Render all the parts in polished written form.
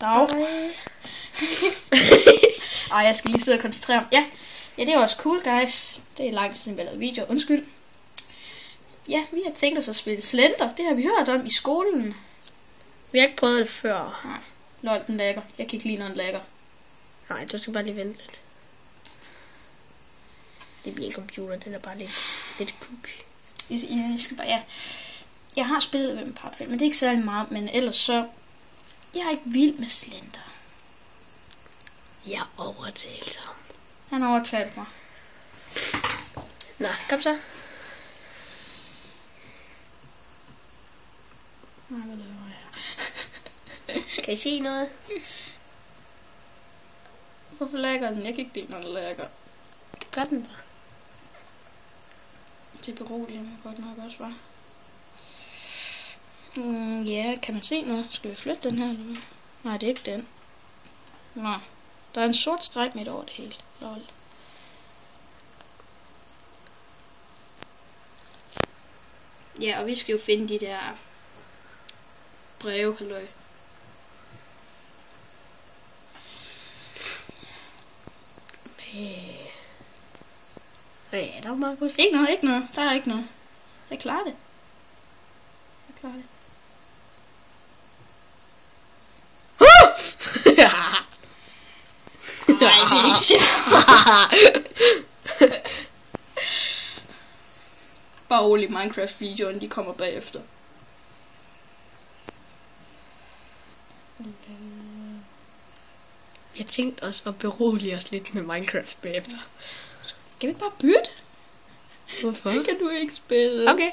Dag. Ej, jeg skal lige sidde og koncentrere mig. Ja, det er også cool, guys. Det er lang tid siden, vi har lavet video. Undskyld. Ja, vi har tænkt os at spille Slender. Det har vi hørt om i skolen. Vi har ikke prøvet det før. Nej. Lol, den lækker. Jeg kan ikke lide, når den lækker. Nej, du skal bare lige vente lidt. Det bliver en computer, den er bare lidt kuk. Jeg skal bare, ja. Jeg har spillet med en par film, men det er ikke særlig meget. Men ellers så... Jeg er ikke vild med Slender. Jeg overtalte ham. Han har overtalt mig. Nå, kom så. Nej, hvad laver jeg? Kan I se noget? Hvorfor lægger den? Jeg kan ikke lide, når den lægger. Det gør den bare. Det beroliger mig godt nok også, hva'? Ja, kan man se noget? Skal vi flytte den her? Eller hvad? Nej, det er ikke den. Nå, der er en sort streg midt over det hele. Lol. Ja, og vi skal jo finde de der breve, halløj. Hvad er der, Markus? Ikke noget. Der er ikke noget. Jeg klarer det. Nej, det er ikke sjovt. Bare rolig, Minecraft-videoen, de kommer bagefter. Jeg tænkte også at berolige os lidt med Minecraft bagefter. Kan vi ikke bare bytte? Hvorfor? Kan du ikke spille? Okay.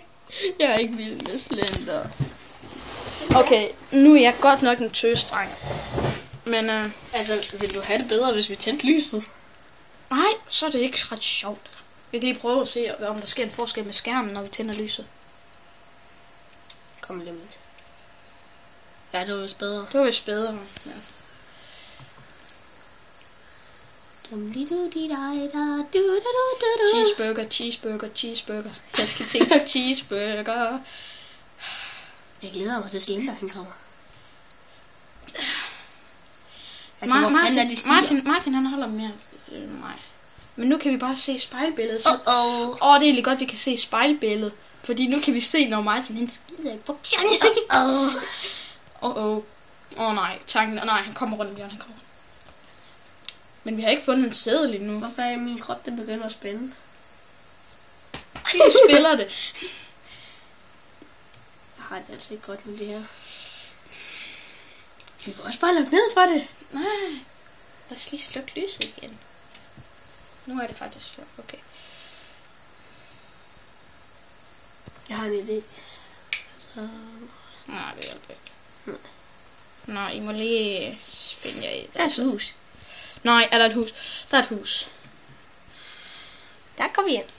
Jeg er ikke vild med Slender. Okay, nu er jeg godt nok en tøsdreng. Men Altså, vil du have det bedre, hvis vi tændte lyset? nej, så er det ikke ret sjovt. Vi kan lige prøve at se, om der sker en forskel med skærmen, når vi tænder lyset. Kom lige med til. Ja, det var vist bedre. Det var vist bedre. Ja. Cheeseburger. Jeg skal tænke på cheeseburger. Jeg glæder mig til Slender, han kommer. Martin han holder mere mig. Men nu kan vi bare se spejlbilledet. Så... det er egentlig godt, vi kan se spejlbilledet. Fordi nu kan vi se, når Martin han skider i bukserne. Nej, nej, han kommer rundt om hjørnet, Men vi har ikke fundet en seddel endnu. Hvorfor er min krop, den begynder at spænde? Vi spiller det. Jeg har det altså ikke godt med det her. Vi kan også bare lukke ned for det. Nej, lad os lige slukke lyset igen. Nu er det faktisk slukt, okay. Jeg har en idé. Nej, det hjælper ikke. Nej, I må lige finde jer i. Der er et hus. Nej, er der et hus? Der er et hus. Der går vi ind.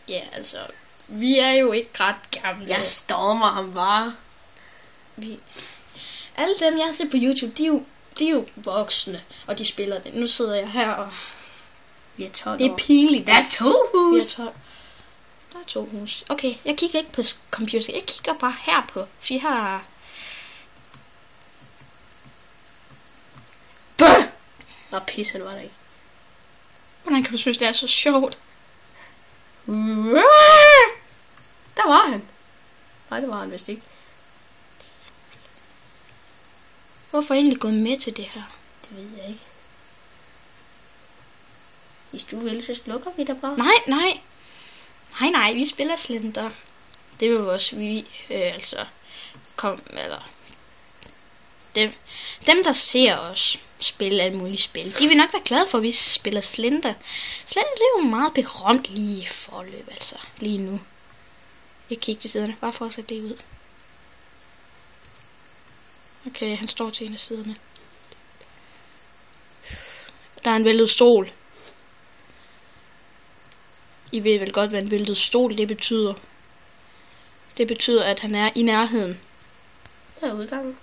Ja, altså, vi er jo ikke ret gamle. Jeg stormer ham bare. Alle dem, jeg har set på YouTube, de er jo voksne, og de spiller det. Nu sidder jeg her, og Vi er 12 det er pinligt. Der er 2 hus. Vi er 12. Der er 2 hus. Okay, jeg kigger ikke på computer. Jeg kigger bare her på. For jeg har... Nå, pis, han var der ikke. Hvordan kan du synes, det er så sjovt? Der var han. Nej, det var han vist ikke. Hvorfor er jeg egentlig gået med til det her? Det ved jeg ikke. Hvis du vil, så slukker vi dig bare. Nej, vi spiller Slender. Det vil også vi, dem der ser os spille alle mulige spil, de vil nok være glade for, at vi spiller Slender. Slender, det er jo meget berømt lige forløb, altså, lige nu. Jeg kigger til siderne, bare fortsæt det ud. Okay, han står til en af siderne. Der er en væltet stol. I ved vel godt, hvad en væltet stol det betyder. Det betyder, at han er i nærheden. Der er udgangen.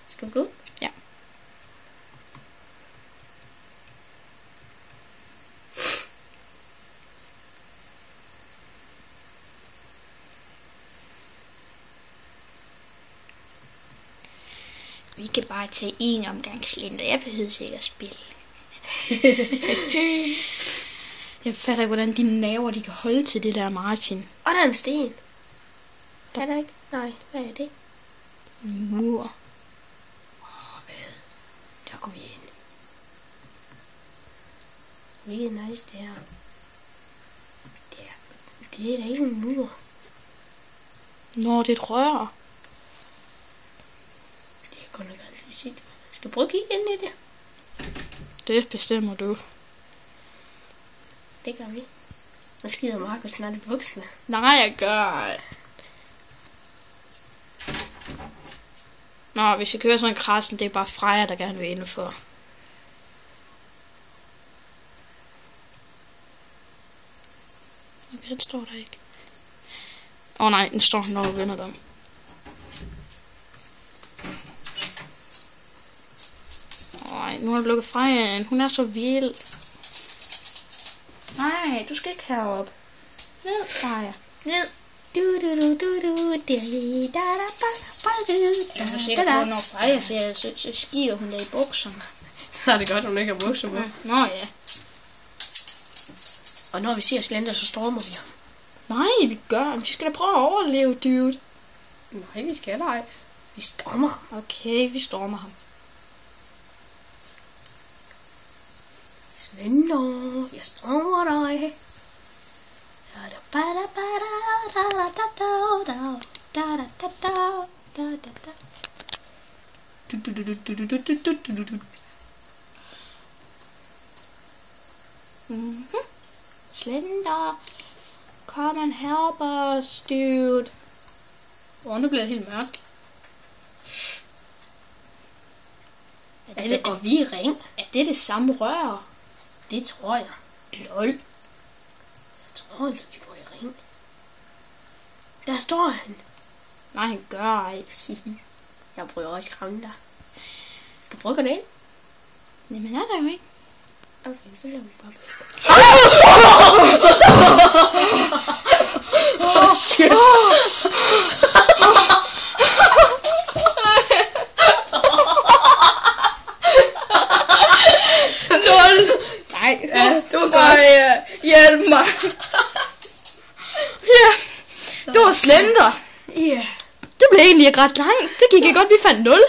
Skal vi gå? Ja. Vi kan bare tage en omgang Slender. Jeg behøver ikke at spille. Jeg fatter ikke, hvordan dine naver de kan holde til det der, Martin. Og der er en sten. Er der ikke? Nej, hvad er det? En mur. Hvad? Der går vi ind. Hvilket nice det er. Det er da ikke en mur. Nå, det er et rør. Det er godt nok aldrig set. Skal jeg prøve at kigge ind i det? Det bestemmer du. Det gør vi. Hvad skider Markus snart i bukserne? Nej, jeg gør. Nå, hvis jeg kører sådan en krassen, det er bare Freja, der gerne vil indenfor. Okay, den står der ikke. Nej, den står, når du vender dem. Nej, nu har jeg lukket Freja ind. Hun er så vild. Nej, du skal ikke herop. Ned, Freja. Ned. Jeg er sikker på, når Freja siger, så skiver hun der i bukserne. Så er det godt, hun ikke har bukser på. Nå ja. Og når vi ser Slender, så stormer vi ham. Nej, vi gør. Vi skal da prøve at overleve, dude. Nej, vi skal ej. Vi stormer ham. Okay, vi stormer ham. Slender, jeg stormer dig. Slender, come and help us, dude. Nu bliver det helt mørkt. Altså, går vi i ring? Er det samme rør? Det tror jeg. Lol. Jeg tror altså, vi går i ring. Der står han. Nej, han gør ej. Jeg prøver også at skræmme dig. Skal jeg prøve at gå ind? Jamen er der jo ikke. Okay, så lader vi bare gå. Åh, shit. Lol. Nej, Ja, du kan hjælpe mig. Ja, det var Slender. Ja. Det blev egentlig ikke ret langt. Det gik ikke godt, vi fandt 0.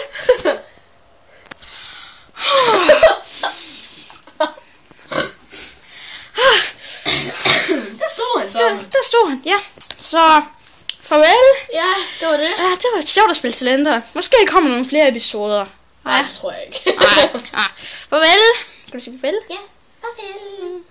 Der stod han så. Der stod han, ja. Så, farvel. Ja, det var det. Ja, det var sjovt at spille Slender. Måske kommer nogle flere episoder. Nej, det tror jeg ikke. Nej. Farvel. Kan du sige farvel? Ja, farvel.